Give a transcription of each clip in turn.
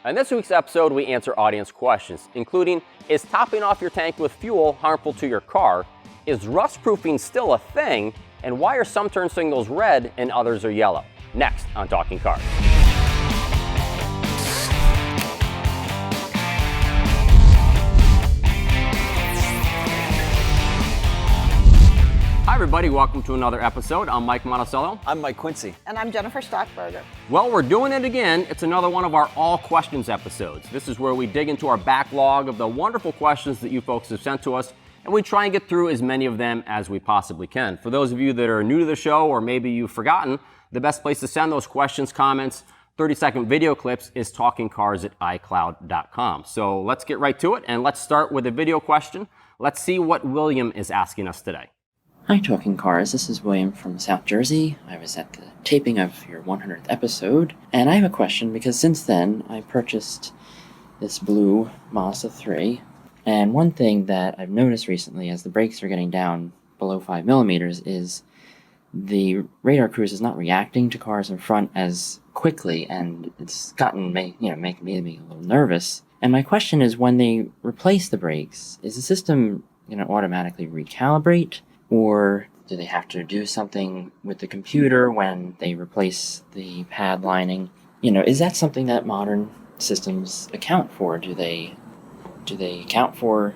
On this week's episode, we answer audience questions, including, is topping off your tank with fuel harmful to your car? Is rust proofing still a thing? And why are some turn signals red and others are yellow? Next on Talking Cars. Hi everybody, welcome to another episode. I'm Mike Monticello. I'm Mike Quincy. And I'm Jennifer Stockberger. Well, we're doing it again. It's another one of our All Questions episodes. This is where we dig into our backlog of the wonderful questions that you folks have sent to us, and we try and get through as many of them as we possibly can. For those of you that are new to the show, or maybe you've forgotten, the best place to send those questions, comments, 30-second video clips is talkingcars@icloud.com. So let's get right to it, and let's start with a video question. Let's see what William is asking us today. Hi, Talking Cars. This is William from South Jersey. I was at the taping of your 100th episode, and I have a question because since then I purchased this blue Mazda 3, and one thing that I've noticed recently as the brakes are getting down below 5 millimeters is the radar cruise is not reacting to cars in front as quickly, and it's gotten making me a little nervous. And my question is, when they replace the brakes, is the system automatically recalibrate? Or do they have to do something with the computer when they replace the pad lining? Is that something that modern systems account for? Do they account for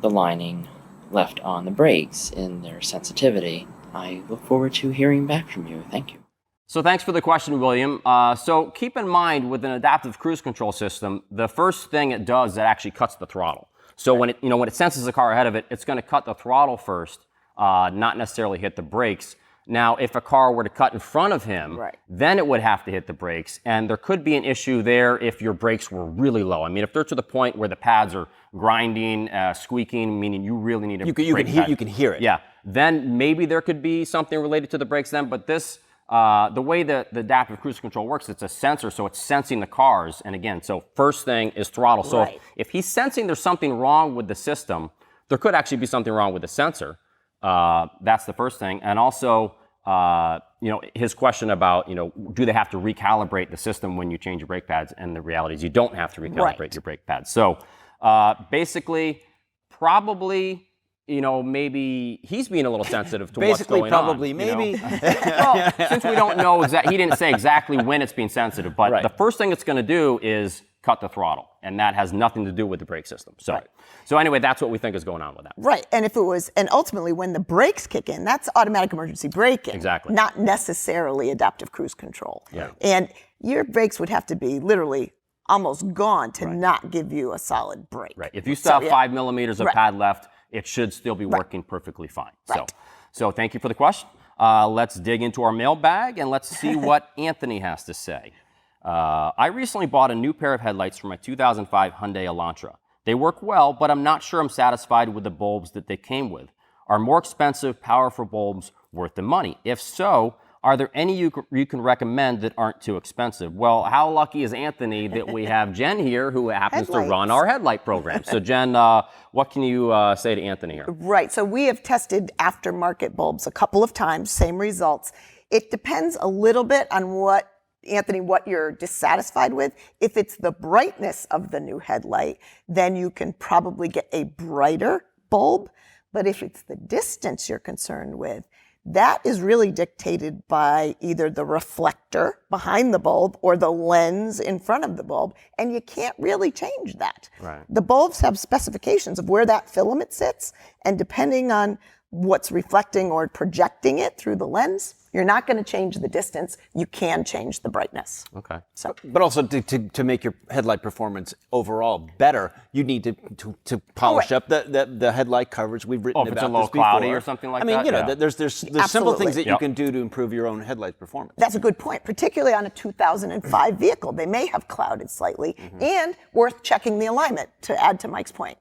the lining left on the brakes in their sensitivity? I look forward to hearing back from you. Thank you. So thanks for the question, William. So keep in mind, with an adaptive cruise control system, the first thing it does is it actually cuts the throttle. So when it senses the car ahead of it, it's going to cut the throttle first. Not necessarily hit the brakes. Now, if a car were to cut in front of him, then it would have to hit the brakes. And there could be an issue there if your brakes were really low. I mean, if they're to the point where the pads are grinding, squeaking, meaning you really need a brake pad. You can hear it. Yeah. Then maybe there could be something related to the brakes then. But this, the way that the adaptive cruise control works, it's a sensor, so it's sensing the cars. And again, so first thing is throttle. So if he's sensing there's something wrong with the system, there could actually be something wrong with the sensor. That's the first thing. And also, his question about, do they have to recalibrate the system when you change your brake pads? And the reality is you don't have to recalibrate your brake pads. So basically, probably, maybe he's being a little sensitive to what's going on. Maybe. Well, since we don't know he didn't say exactly when it's being sensitive, but the first thing it's going to do is cut the throttle. And that has nothing to do with the brake system. So anyway, that's what we think is going on with that. Right, and ultimately when the brakes kick in, that's automatic emergency braking. Exactly. Not necessarily adaptive cruise control. Yeah. And your brakes would have to be literally almost gone to not give you a solid brake. Right, if you still have 5 millimeters of pad left, it should still be working perfectly fine. So thank you for the question. Let's dig into our mailbag and let's see what Anthony has to say. I recently bought a new pair of headlights for my 2005 Hyundai Elantra. They work well, but I'm not sure I'm satisfied with the bulbs that they came with. Are more expensive, powerful bulbs worth the money? If so, are there any you can recommend that aren't too expensive? Well, how lucky is Anthony that we have Jen here who happens to run our headlight program. So Jen, what can you say to Anthony here? Right, so we have tested aftermarket bulbs a couple of times, same results. It depends a little bit on what you're dissatisfied with. If it's the brightness of the new headlight, then you can probably get a brighter bulb. But if it's the distance you're concerned with, that is really dictated by either the reflector behind the bulb or the lens in front of the bulb, and you can't really change that. Right. The bulbs have specifications of where that filament sits, and depending on what's reflecting or projecting it through the lens, you're not going to change the distance. You can change the brightness. Okay. So, but also to make your headlight performance overall better, you need to polish up the headlight coverage. We've written if about it's a little this before. cloudy or something like that. There's simple things that you can do to improve your own headlight performance. That's a good point, particularly on a 2005 vehicle. They may have clouded slightly, and worth checking the alignment, to add to Mike's point.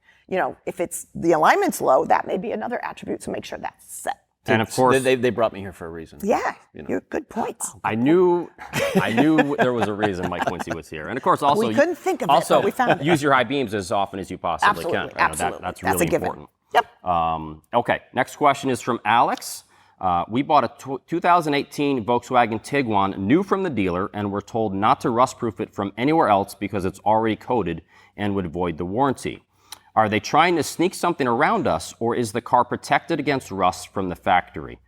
If it's the alignment's low, that may be another attribute, so make sure that's set. And of course, they brought me here for a reason. Yeah, you're good points. I knew there was a reason Mike Quincy was here. And of course, also we couldn't think of it, but we found it. Use your high beams as often as you possibly can. Absolutely. That's really a given. important. Yep. Okay, next question is from Alex. We bought a 2018 Volkswagen Tiguan new from the dealer and were told not to rust-proof it from anywhere else because it's already coated and would void the warranty. Are they trying to sneak something around us, or is the car protected against rust from the factory?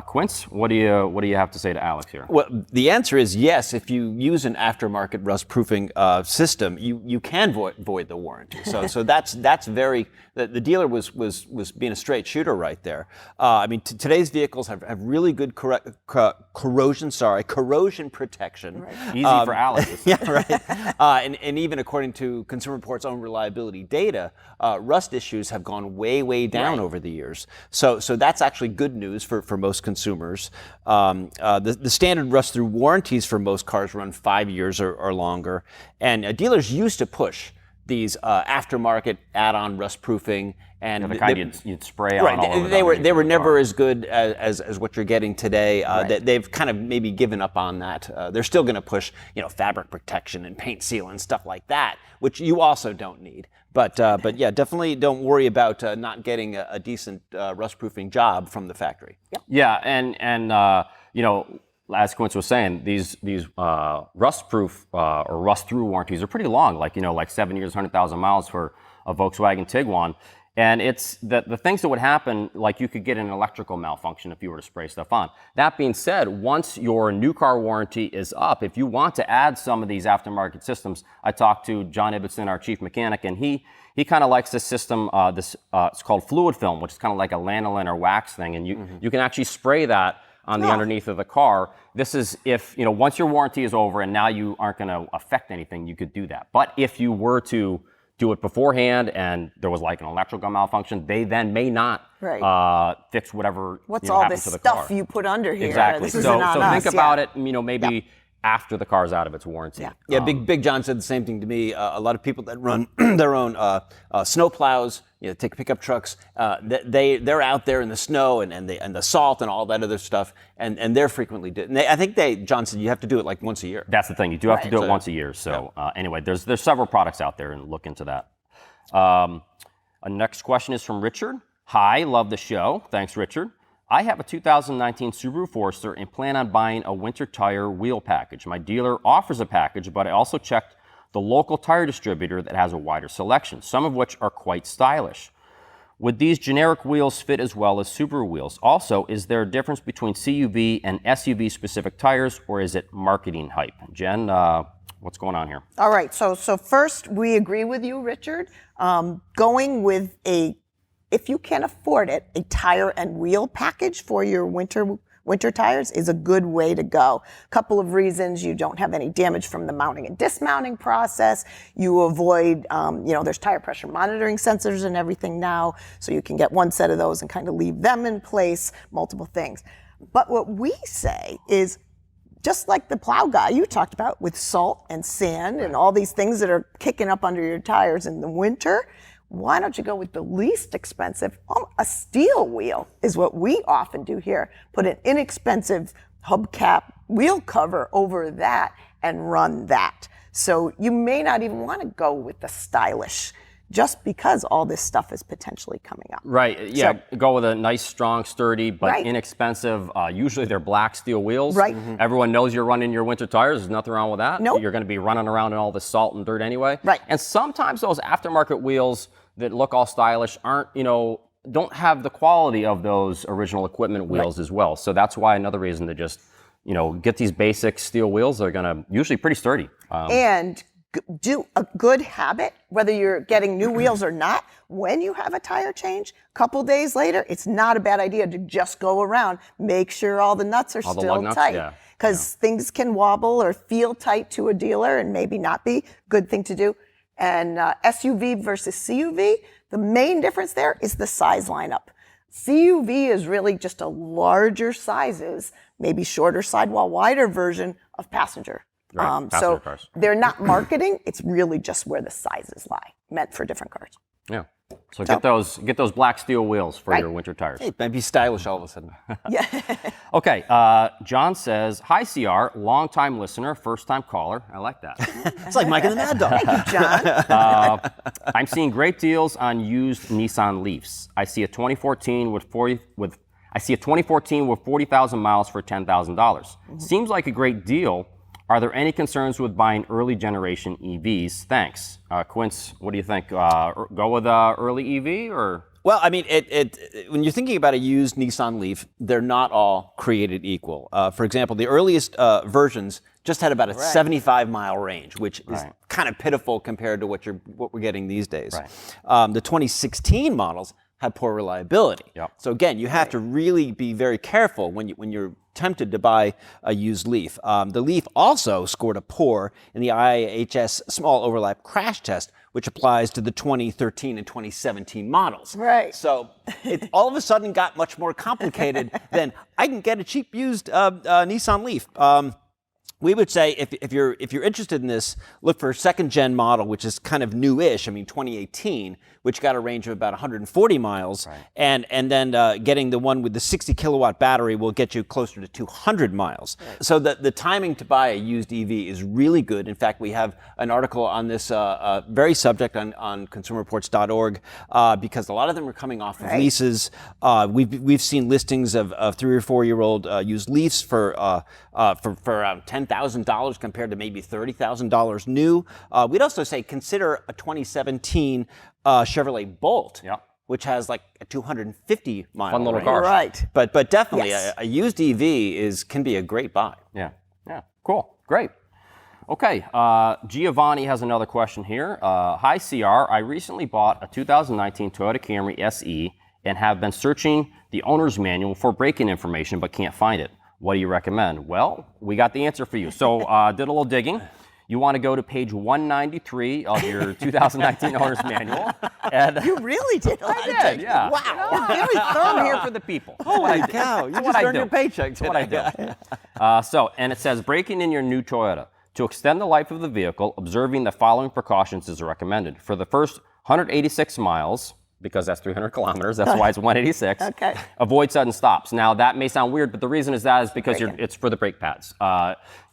Quince, what do you have to say to Alex here? Well, the answer is yes. If you use an aftermarket rust-proofing system, you can void the warranty. So that's very. The dealer was being a straight shooter right there. I mean, today's vehicles have really good corrosion protection. Right. Easy for Alex. Yeah, right. And even according to Consumer Reports' own reliability data, rust issues have gone way down over the years. So that's actually good news for most consumers. The standard rust-through warranties for most cars run 5 years or longer, and dealers used to push these aftermarket add-on rust-proofing, and the kind you'd spray on. Right, all over they were never car. as good as what you're getting today. They've kind of maybe given up on that. They're still going to push, fabric protection and paint seal and stuff like that, which you also don't need. But yeah, definitely don't worry about not getting a decent rust-proofing job from the factory. Yep. Yeah, and as Quince was saying, these rust-proof or rust-through warranties are pretty long, like 7 years, 100,000 miles for a Volkswagen Tiguan. And it's the things that would happen, like you could get an electrical malfunction if you were to spray stuff on. That being said, once your new car warranty is up, if you want to add some of these aftermarket systems, I talked to John Ibbotson, our chief mechanic, and he kind of likes this system, it's called fluid film, which is kind of like a lanolin or wax thing, and you can actually spray that on the underneath of the car. This is if, once your warranty is over and now you aren't going to affect anything, you could do that. But if you were to do it beforehand and there was like an electrical malfunction, they then may not fix whatever What's all happens this to the car. stuff you put under here? Exactly. This So isn't on us. think about it, maybe after the car's out of its warranty. Yeah, Big John said the same thing to me. A lot of people that run their own snow plows, take pickup trucks, they're out there in the snow and the salt and all that other stuff, and they're frequently I think John said you have to do it like once a year. That's the thing. You do have to do it once a year. So anyway, there's several products out there, and look into that. A next question is from Richard. Hi, love the show. Thanks, Richard. I have a 2019 Subaru Forester and plan on buying a winter tire wheel package. My dealer offers a package, but I also checked the local tire distributor that has a wider selection, some of which are quite stylish. Would these generic wheels fit as well as Subaru wheels? Also, is there a difference between CUV and SUV specific tires, or is it marketing hype? Jen, what's going on here? All right, so first, we agree with you, Richard. Going with if you can afford it, a tire and wheel package for your winter tires is a good way to go. A couple of reasons: you don't have any damage from the mounting and dismounting process. You avoid, there's tire pressure monitoring sensors and everything now, so you can get one set of those and kind of leave them in place, multiple things. But what we say is, just like the plow guy you talked about with salt and sand and all these things that are kicking up under your tires in the winter, why don't you go with the least expensive? A steel wheel is what we often do here. Put an inexpensive hubcap wheel cover over that and run that. So you may not even want to go with the stylish, just because all this stuff is potentially coming up. Right, yeah, go with a nice, strong, sturdy, but inexpensive, usually they're black steel wheels. Right. Everyone knows you're running your winter tires, there's nothing wrong with that. Nope. You're gonna be running around in all this salt and dirt anyway. Right. And sometimes those aftermarket wheels that look all stylish aren't, don't have the quality of those original equipment wheels as well. So that's why another reason to just, get these basic steel wheels. They're gonna usually pretty sturdy. And do a good habit, whether you're getting new wheels or not. When you have a tire change, a couple days later, it's not a bad idea to just go around, make sure all the nuts are still tight. Because things can wobble or feel tight to a dealer and maybe not be. Good thing to do. And SUV versus CUV, the main difference there is the size lineup. CUV is really just a larger sizes, maybe shorter sidewall, wider version of passenger. So cars. They're not marketing, it's really just where the sizes lie, meant for different cars. Yeah. So get those black steel wheels for your winter tires. Hey, might be stylish all of a sudden. Yeah. Okay, John says, hi CR, long-time listener, first-time caller. I like that. It's like Mike and the Mad Dog. Thank you, John. I'm seeing great deals on used Nissan Leafs. I see a 2014 with I see a 2014 with 40,000 miles for $10,000. Seems like a great deal. Are there any concerns with buying early generation EVs? Thanks. Quince, what do you think? Go with early EV or? Well, I mean, when you're thinking about a used Nissan Leaf, they're not all created equal. For example, the earliest versions just had about a 75-mile range, which is kind of pitiful compared to what we're getting these days. Right. The 2016 models have poor reliability. Yep. So again, you have to really be very careful when you're tempted to buy a used Leaf. The Leaf also scored a poor in the IHS small overlap crash test, which applies to the 2013 and 2017 models. Right. So it all of a sudden got much more complicated than I can get a cheap used Nissan Leaf. We would say if you're interested in this, look for a second gen model, which is kind of newish. I mean, 2018, which got a range of about 140 miles, and then getting the one with the 60 kilowatt battery will get you closer to 200 miles. Right. So the timing to buy a used EV is really good. In fact, we have an article on this very subject on consumerreports.org because a lot of them are coming off of leases. We've seen listings of 3 or 4 year old used Leafs for around $10,000 compared to maybe $30,000 new. We'd also say consider a 2017 Chevrolet Bolt, which has like a 250 mile fun little range. car. Right. But definitely a used EV can be a great buy. Yeah. Cool. Great. Okay. Giovanni has another question here. Hi, CR. I recently bought a 2019 Toyota Camry SE and have been searching the owner's manual for braking information but can't find it. What do you recommend? Well, we got the answer for you. So did a little digging. You want to go to page 193 of your 2019 owner's manual. And You really did. I did, yeah. Wow. We're very thorough here for the people. Holy cow, you just earned your paycheck today. That's what I do. And it says, braking in your new Toyota. To extend the life of the vehicle, observing the following precautions is recommended. For the first 186 miles, because that's 300 kilometers, that's why it's 186. Okay. Avoid sudden stops. Now that may sound weird, but the reason is because it's for the brake pads.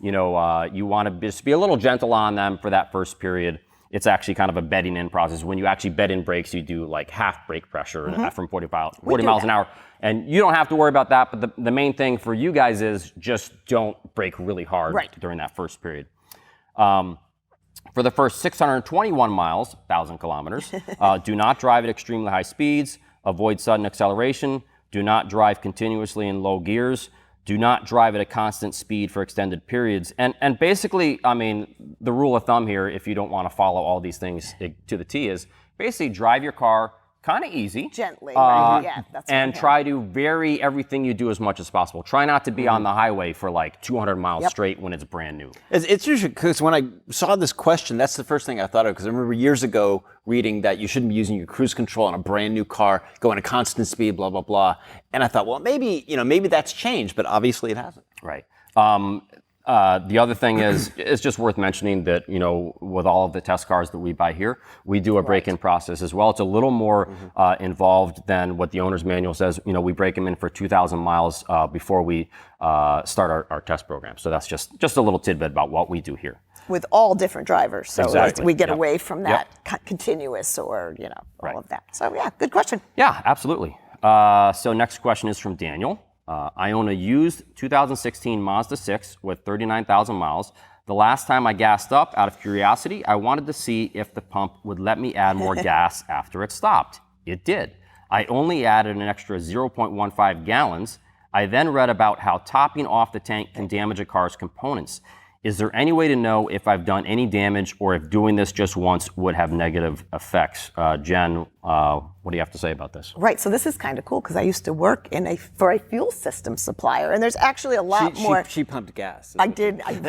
You want to just be a little gentle on them for that first period. It's actually kind of a bedding in process. When you actually bed in brakes, you do like half brake pressure from 40 miles an hour. And you don't have to worry about that, but the main thing for you guys is just don't brake really hard during that first period. For the first 621 miles, 1,000 kilometers, do not drive at extremely high speeds, avoid sudden acceleration, do not drive continuously in low gears, do not drive at a constant speed for extended periods. And basically, I mean, the rule of thumb here, if you don't want to follow all these things to the T, is basically drive your car kind of easy. Gently, right? Yeah, that's and try to vary everything you do as much as possible. Try not to be on the highway for like 200 miles straight when it's brand new. It's usually because when I saw this question, that's the first thing I thought of, because I remember years ago reading that you shouldn't be using your cruise control on a brand new car, going at constant speed, blah, blah, blah. And I thought, well, maybe that's changed, but obviously it hasn't. Right. The other thing is, it's just worth mentioning that, with all of the test cars that we buy here, we do a break-in process as well. It's a little more involved than what the owner's manual says. We break them in for 2,000 miles before we start our test program. So that's just a little tidbit about what we do here. With all different drivers. So Exactly. we get away from that continuous or, all of that. So yeah, good question. Yeah, absolutely. So next question is from Daniel. I own a used 2016 Mazda 6 with 39,000 miles. The last time I gassed up, out of curiosity, I wanted to see if the pump would let me add more gas after it stopped. It did. I only added an extra 0.15 gallons. I then read about how topping off the tank can damage a car's components. Is there any way to know if I've done any damage or if doing this just once would have negative effects? Jen, what do you have to say about this? Right, so this is kind of cool because I used to work for a fuel system supplier, and there's actually a lot more. She pumped gas. I did. There's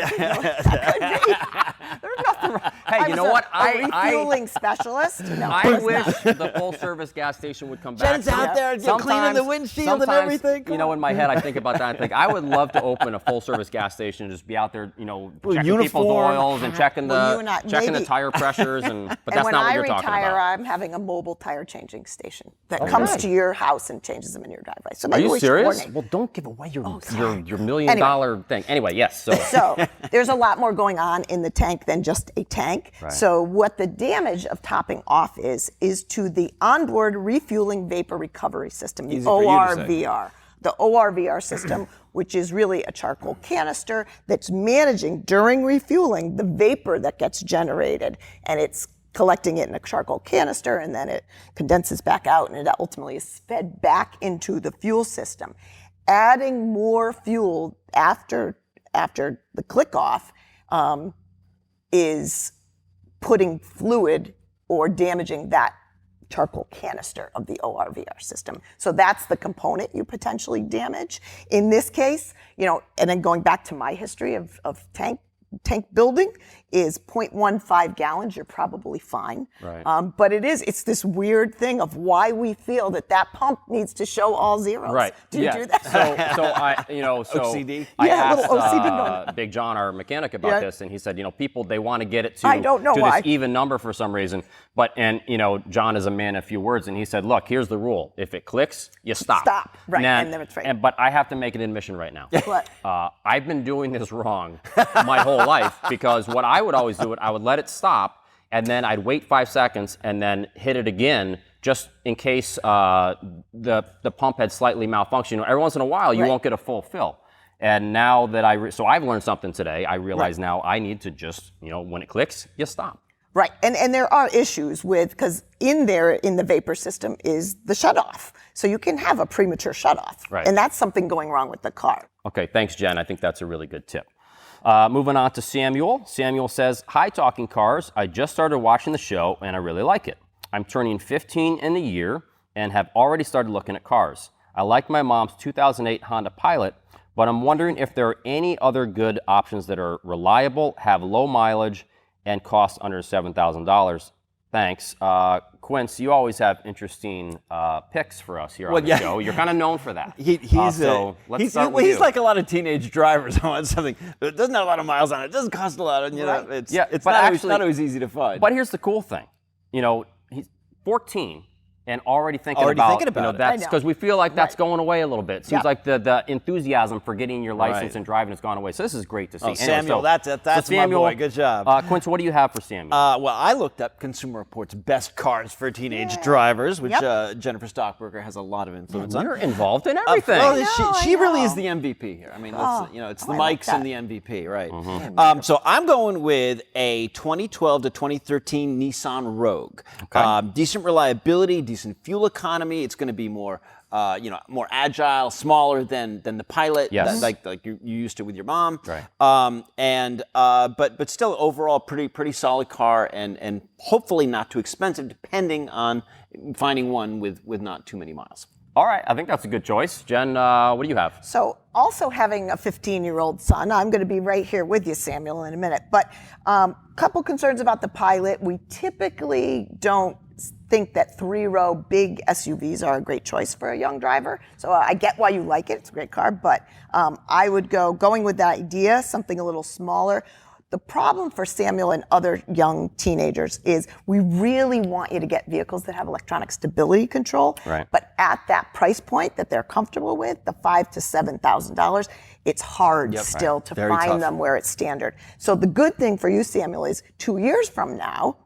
nothing wrong. Hey, you know what? A refueling specialist. No, I wish the full-service gas station would come back. Jen's out there cleaning the windshield and everything. In my head, I think about that. I think I would love to open a full-service gas station and just be out there, checking people's oils and checking the tire pressures. But that's not what you're talking when I retire, about. I'm having a mobile tire changing station that comes to your house and changes them in your driveway. So Are maybe you we should serious? coordinate. Well, don't give away your $1 million thing. Anyway, yes. So there's a lot more going on in the tank than just a tank. Right. So what the damage of topping off is to the onboard refueling vapor recovery system, the Easy for you to say. ORVR. The ORVR system, which is really a charcoal canister that's managing during refueling the vapor that gets generated, and it's collecting it in a charcoal canister, and then it condenses back out, and it ultimately is fed back into the fuel system. Adding more fuel after the click off is putting fluid or damaging that charcoal canister of the ORVR system. So that's the component you potentially damage. In this case, and then going back to my history of tank building is 0.15 gallons, you're probably fine. Right. But it's this weird thing of why we feel that pump needs to show all zeros. Right. Do you do that? So OCD? I Yeah, a little asked OCD going. Big John, our mechanic, about this, and he said, people, they want to get it to, I don't know to why. this even number for some reason. John is a man of few words, and he said, look, here's the rule. If it clicks, you stop. Stop. Right. And then it's right. But I have to make an admission right now. What? I've been doing this wrong my whole life, because what I would always do, I would let it stop, and then I'd wait 5 seconds and then hit it again, just in case the pump had slightly malfunctioned. Every once in a while, you Right. won't get a full fill. And now that so I've learned something today. I realize now I need to just, when it clicks, you stop. Right, and there are issues because in the vapor system is the shutoff. So you can have a premature shutoff. Right. And that's something going wrong with the car. Okay, thanks, Jen. I think that's a really good tip. Moving on to Samuel. Samuel says, hi, Talking Cars. I just started watching the show, and I really like it. I'm turning 15 in a year and have already started looking at cars. I like my mom's 2008 Honda Pilot, but I'm wondering if there are any other good options that are reliable, have low mileage, and cost under $7,000. Thanks. Quince, you always have interesting picks for us here on the show. You're kind of known for that. He's like a lot of teenage drivers. I want something that doesn't have a lot of miles on it. It doesn't cost a lot. And, it's not always easy to find. But here's the cool thing. He's 14 and already thinking about it. That's because we feel like that's going away a little bit. It seems like the enthusiasm for getting your license and driving has gone away. So this is great to see. Samuel, that's Samuel, my boy. Good job. Quince, what do you have for Samuel? Well, I looked up Consumer Report's best cars for teenage drivers, which Jennifer Stockberger has a lot of influence on. You're involved in everything. She really is the MVP here. I mean, it's the mics and the MVP, right? Mm-hmm. So I'm going with a 2012 to 2013 Nissan Rogue. Okay. Decent reliability, decent fuel economy. It's going to be more, more agile, smaller than the Pilot, like you used to with your mom. Right. But still overall pretty solid car, and hopefully not too expensive, depending on finding one with not too many miles. All right, I think that's a good choice. Jen, what do you have? So also having a 15-year-old son, I'm going to be right here with you, Samuel, in a minute. But couple concerns about the Pilot. We typically don't think that 3-row big SUVs are a great choice for a young driver. So I get why you like it. It's a great car. But I would going with that idea, something a little smaller. The problem for Samuel and other young teenagers is we really want you to get vehicles that have electronic stability control. Right. But at that price point that they're comfortable with, the $5,000 to $7,000, it's hard still to find them where it's standard. So the good thing for you, Samuel, is 2 years from now,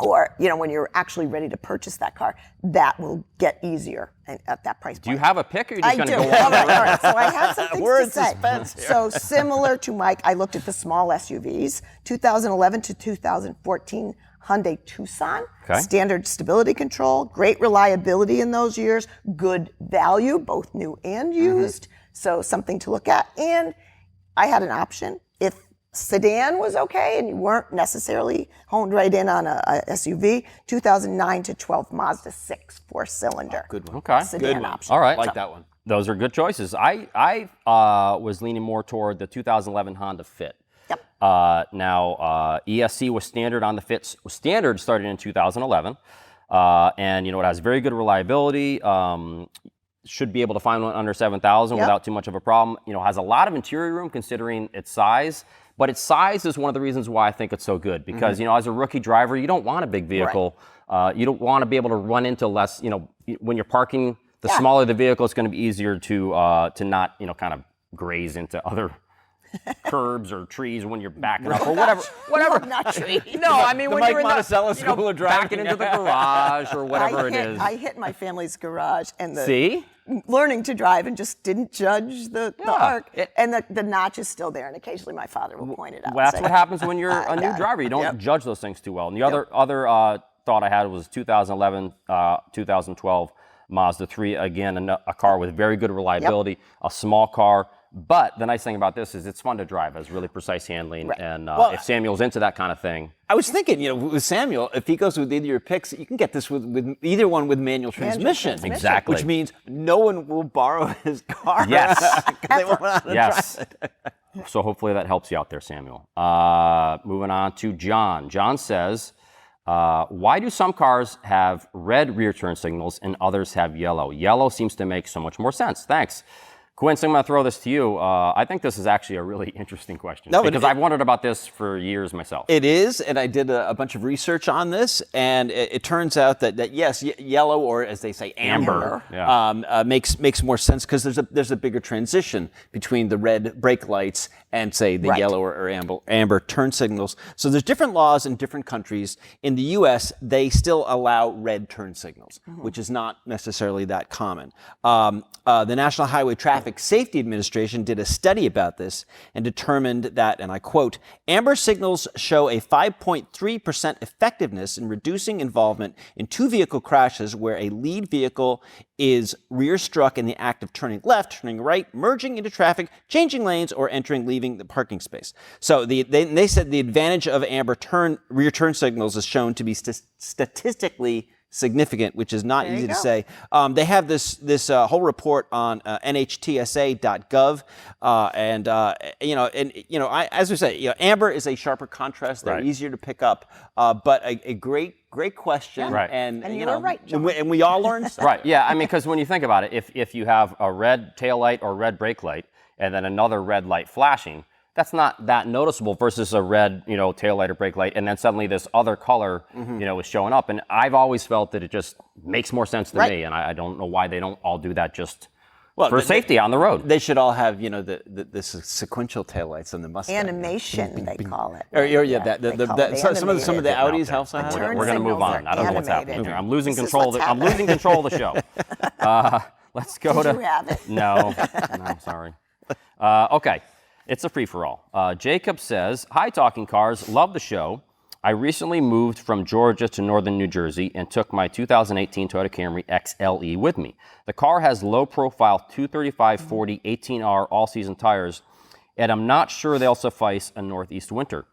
or when you're actually ready to purchase that car, that will get easier at that price point. Do you have a pick, or are you just going to go all right. So I have some things We're to in say. suspense here. So similar to Mike, I looked at the small SUVs, 2011 to 2014 Hyundai Tucson, standard stability control, great reliability in those years, good value, both new and used. So something to look at. And I had an option. If sedan was okay and you weren't necessarily honed right in on a SUV, 2009 to 12 Mazda 6 4-cylinder. Good one. Okay. Sedan option. All right. Like that one. Those are good choices. I was leaning more toward the 2011 Honda Fit. Yep. Now, ESC was standard on the Fit. Standard started in 2011. And, it has very good reliability. Should be able to find one under 7,000 without too much of a problem. Has a lot of interior room considering its size. But its size is one of the reasons why I think it's so good. Because, as a rookie driver, you don't want a big vehicle. Right. You don't want to be able to run into less, when you're parking, the smaller the vehicle, it's going to be easier to not, kind of graze into other curbs or trees when you're backing up or whatever. Not trees. No, I mean when Mike you're in Monticello the School of Driving. backing into the garage or whatever it is. I hit my family's garage and See? learning to drive and just didn't judge the arc. And the notch is still there, and occasionally my father will point it out. Well, that's and what say, happens when you're a new driver. You don't judge those things too well. And the other thought I had was 2011, 2012 Mazda 3. Again, a car with very good reliability, a small car. But the nice thing about this is it's fun to drive. It has really precise handling. Right. And Well, if Samuel's into that kind of thing. I was thinking, with Samuel, if he goes with either your picks, you can get this with either one with manual transmission. Exactly. Which means no one will borrow his car. Yes. They won't know how to Yes. drive it. So hopefully that helps you out there, Samuel. Moving on to John. John says, why do some cars have red rear turn signals and others have yellow? Yellow seems to make so much more sense. Thanks. Quince, I'm going to throw this to you. I think this is actually a really interesting question because I've wondered about this for years myself. It is, and I did a bunch of research on this, and it turns out that yes, yellow, or as they say, amber, makes more sense because there's a bigger transition between the red brake lights and say the yellow or amber turn signals. So there's different laws in different countries. In the U.S., they still allow red turn signals, which is not necessarily that common. The National Highway Traffic Safety Administration did a study about this and determined that, and I quote, amber signals show a 5.3% effectiveness in reducing involvement in two vehicle crashes where a lead vehicle is rear struck in the act of turning left, turning right, merging into traffic, changing lanes, or leaving the parking space. So they said the advantage of amber rear turn signals is shown to be statistically significant, which is not easy to say. They have this whole report on NHTSA.gov, as we say, amber is a sharper contrast. They're easier to pick up, but a great question. Right. And you're right, John. And we all learned stuff. Right. Yeah. I mean, because when you think about it, if you have a red tail light or red brake light and then another red light flashing, that's not that noticeable versus a red, tail light or brake light, and then suddenly this other color, is showing up. And I've always felt that it just makes more sense to me, and I don't know why they don't all do that just for safety on the road. They should all have, the sequential taillights on the Mustang. Animation, they call it. Some of the Audis also have. We're going to move on. I don't know what's happening here. I'm losing control. I'm losing control of the show. Let's go to. Did you have it? No, sorry. Okay. It's a free-for-all. Jacob says, hi, Talking Cars. Love the show. I recently moved from Georgia to northern New Jersey and took my 2018 Toyota Camry XLE with me. The car has low-profile 235/40 18R all-season tires, and I'm not sure they'll suffice a northeast winter.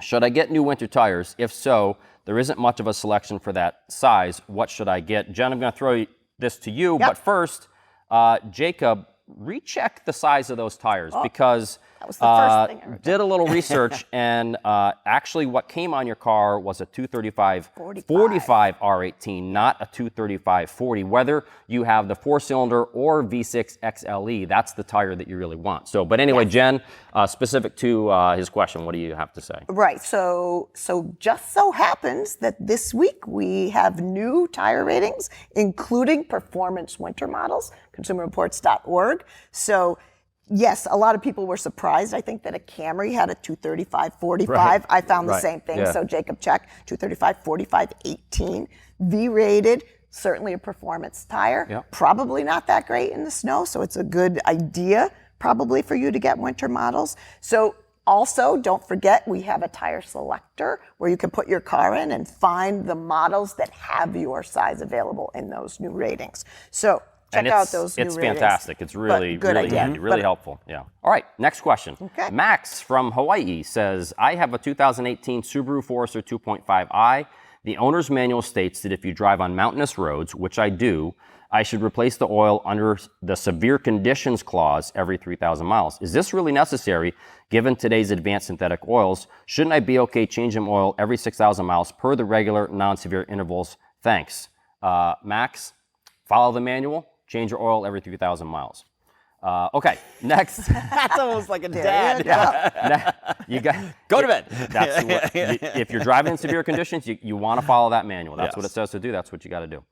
Should I get new winter tires? If so, there isn't much of a selection for that size. What should I get? Jen, I'm going to throw this to you, but first, Jacob, recheck the size of those tires because that was the first thing I wrote did a little research and actually what came on your car was a 235/45 R18, not a 235/40. Whether you have the 4-cylinder or V6 XLE, that's the tire that you really want. So, but anyway, Jen, specific to his question, what do you have to say? Right. So just so happens that this week we have new tire ratings, including performance winter models, consumerreports.org. So yes, a lot of people were surprised, I think, that a Camry had a 235/45. Right. I found the same thing. Yeah. So Jacob, check 235/45 18, V-rated, certainly a performance tire. Yep. Probably not that great in the snow, so it's a good idea probably for you to get winter models. So also, don't forget, we have a tire selector where you can put your car in and find the models that have your size available in those new ratings. So check out those new ratings. It's fantastic. It's really, really handy, really helpful. Yeah. All right, next question. Okay. Max from Hawaii says, I have a 2018 Subaru Forester 2.5i. The owner's manual states that if you drive on mountainous roads, which I do, I should replace the oil under the severe conditions clause every 3,000 miles. Is this really necessary given today's advanced synthetic oils? Shouldn't I be okay changing oil every 6,000 miles per the regular non-severe intervals? Thanks. Max, follow the manual, change your oil every 3,000 miles. Okay, next. That's almost like a dad. You got go to bed. That's what, if you're driving in severe conditions, you want to follow that manual. That's what it says to do. That's what you got to do.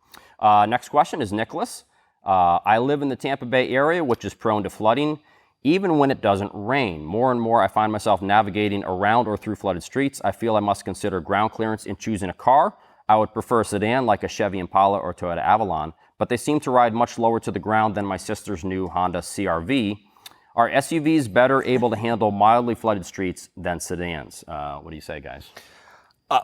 Next question is Nicholas. I live in the Tampa Bay area, which is prone to flooding. even when it doesn't rain. More and more, I find myself navigating around or through flooded streets. I feel I must consider ground clearance in choosing a car. I would prefer a sedan like a Chevy Impala or Toyota Avalon, but they seem to ride much lower to the ground than my sister's new Honda CR-V. Are SUVs better able to handle mildly flooded streets than sedans? What do you say, guys?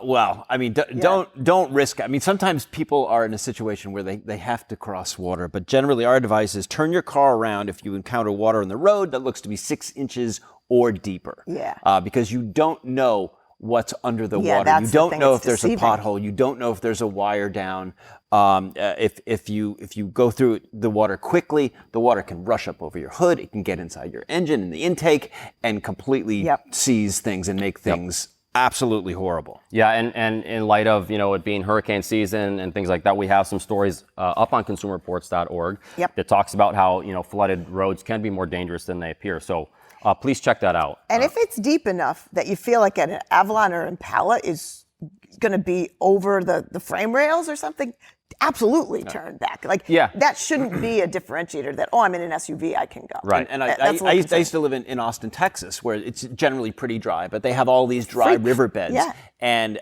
Well, I mean, don't risk it. I mean, sometimes people are in a situation where they have to cross water, but generally our advice is turn your car around if you encounter water on the road that looks to be 6 inches or deeper. Yeah. Because you don't know what's under the Yeah, water. that's You the don't thing, know it's if there's deceiving. a pothole. You don't know if there's a wire down. If you go through the water quickly, the water can rush up over your hood. It can get inside your engine and the intake and completely seize things and make things absolutely horrible. Yeah, and in light of, it being hurricane season and things like that, we have some stories up on consumerreports.org that talks about how, flooded roads can be more dangerous than they appear. So please check that out. And if it's deep enough that you feel like an Avalon or Impala is going to be over the frame rails or something, absolutely turn back. That shouldn't be a differentiator that, I'm in an SUV, I can go. Right. And I used to live in Austin, Texas, where it's generally pretty dry, but they have all these dry riverbeds. Yeah. And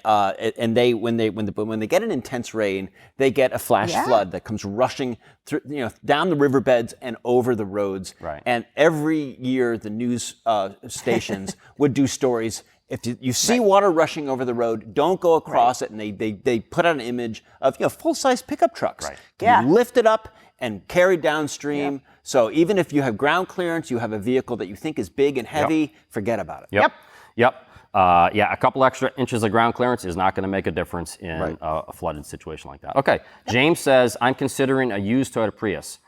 they when they get an intense rain, they get a flash flood that comes rushing through, down the riverbeds and over the roads. Right. And every year the news stations would do stories. If you see water rushing over the road, don't go across it. And they put out an image of full-size pickup trucks. Right. Can be lifted up and carried downstream. Yep. So even if you have ground clearance, you have a vehicle that you think is big and heavy, forget about it. Yep. A couple extra inches of ground clearance is not going to make a difference in a flooded situation like that. Okay. James says, I'm considering a used Toyota Prius.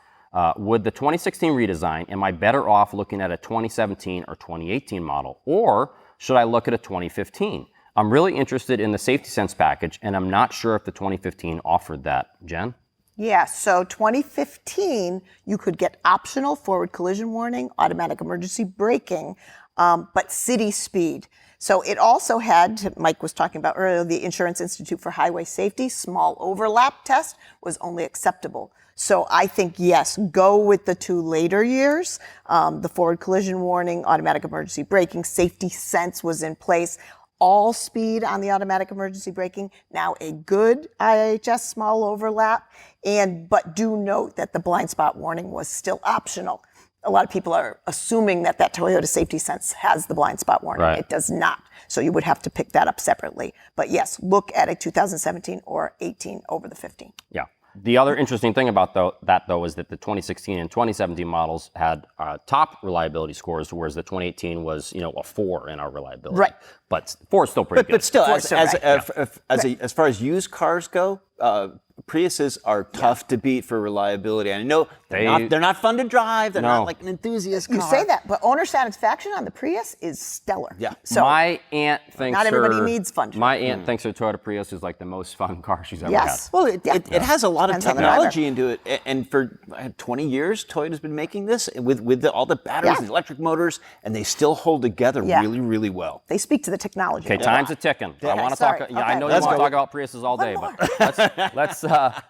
With the 2016 redesign, am I better off looking at a 2017 or 2018 model? Or should I look at a 2015? I'm really interested in the safety sense package, and I'm not sure if the 2015 offered that. Jen? Yeah, so 2015, you could get optional forward collision warning, automatic emergency braking, but city speed. So it also had, Mike was talking about earlier, the Insurance Institute for Highway Safety, small overlap test was only acceptable. So I think, yes, go with the 2 later years. The forward collision warning, automatic emergency braking, safety sense was in place. All speed on the automatic emergency braking. Now a good IHS small overlap. But do note that the blind spot warning was still optional. A lot of people are assuming that Toyota Safety Sense has the blind spot warning. Right. It does not. So you would have to pick that up separately. But yes, look at a 2017 or 18 over the 15. Yeah. The other interesting thing about that is that the 2016 and 2017 models had top reliability scores, whereas the 2018 was, a 4 in our reliability. Right. But 4 is still pretty good. But still, As as far as used cars go, Priuses are tough to beat for reliability. I know they're not fun to drive. They're not like an enthusiast car. You say that, but owner satisfaction on the Prius is stellar. Yeah. So my aunt thinks not everybody needs fun. My aunt thinks her Toyota Prius is like the most fun car she's ever Yes. had. Well, it has a lot of Depends on the technology into it, and for 20 years, Toyota's been making this with all the batteries and electric motors, and they still hold together really, really well. They speak to the technology. Okay, time's a ticking. I want to talk. sorry. Yeah, I know you Let's want to go. talk about Priuses all day, but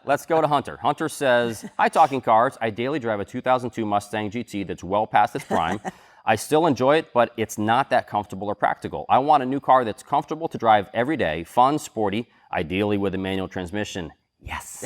let's go to Hunter. Hunter says, "Hi, Talking Cars. I daily drive a 2002 Mustang GT that's well past its prime. I still enjoy it, but it's not that comfortable or practical. I want a new car that's comfortable to drive every day, fun, sporty, ideally with a manual transmission. Yes,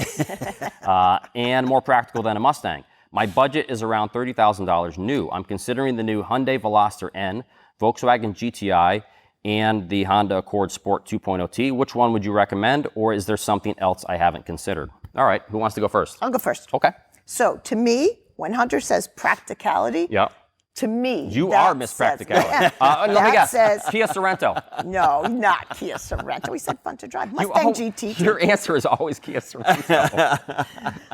and more practical than a Mustang. My budget is around $30,000 new. I'm considering the new Hyundai Veloster N, Volkswagen GTI." And the Honda Accord Sport 2.0T. Which one would you recommend, or is there something else I haven't considered? All right, who wants to go first? I'll go first. Okay. So to me, when Hunter says practicality, to me, You that are Miss says- Practicality. Let me guess. says- Kia Sorento. No, not Kia Sorento. We said fun to drive. Mustang GT. Your answer is always Kia Sorento.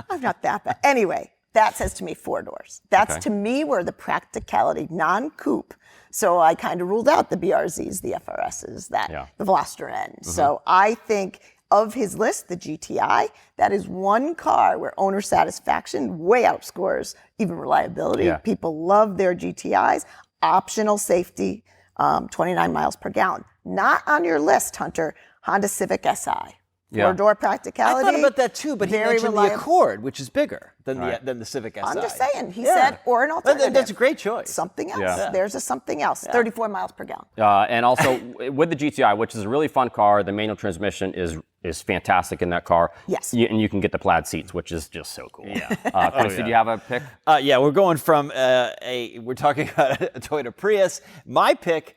I'm not that bad. Anyway, that says to me 4 doors. That's to me where the practicality, non-coupe. So I kind of ruled out the BRZs, the FRSs, the Veloster N. So I think of his list, the GTI, that is one car where owner satisfaction way outscores even reliability. Yeah. People love their GTIs. Optional safety, 29 miles per gallon. Not on your list, Hunter, Honda Civic SI. Yeah. Four-door practicality. I thought about that too, but he very mentioned reliable. the Accord, which is bigger than Right. the Civic SI. I'm just saying. He said, or an alternative. That's a great choice. Something else. Yeah. There's a something else. 34 miles per gallon. And also with the GTI, which is a really fun car, the manual transmission is fantastic in that car. Yes. And you can get the plaid seats, which is just so cool. Yeah. Chris, did you have a pick? Yeah, we're going from we're talking about a Toyota Prius. My pick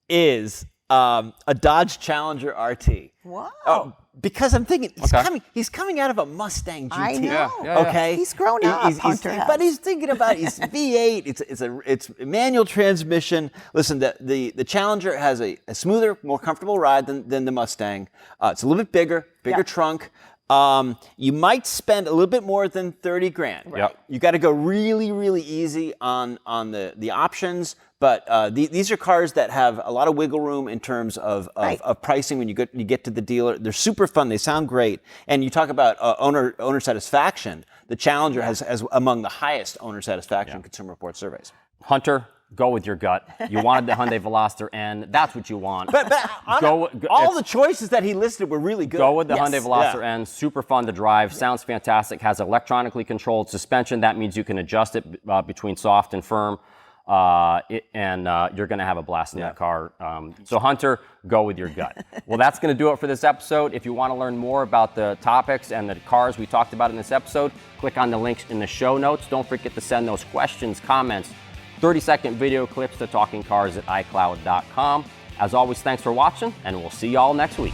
is a Dodge Challenger RT. Wow. Because I'm thinking he's coming out of a Mustang GT. I know. Yeah. Okay. He's grown up, Hunter has. But he's thinking about it's V8. It's a manual transmission. Listen, the Challenger has a smoother, more comfortable ride than the Mustang. It's a little bit bigger trunk. You might spend a little bit more than 30 grand. Right. Yep. You got to go really, really easy on the options. But these are cars that have a lot of wiggle room in terms of pricing when you get to the dealer. They're super fun. They sound great. And you talk about owner satisfaction. The Challenger has among the highest owner satisfaction Consumer Reports surveys. Hunter, go with your gut. You wanted the Hyundai Veloster N. That's what you want. But all the choices that he listed were really good. Go with the Yes. Hyundai Veloster N. Super fun to drive. Sounds fantastic. Has electronically controlled suspension. That means you can adjust it between soft and firm. You're going to have a blast in that car. So Hunter, go with your gut. Well, that's going to do it for this episode. If you want to learn more about the topics and the cars we talked about in this episode, click on the links in the show notes. Don't forget to send those questions, comments, 30-second video clips to TalkingCars@iCloud.com. As always, thanks for watching, and we'll see y'all next week.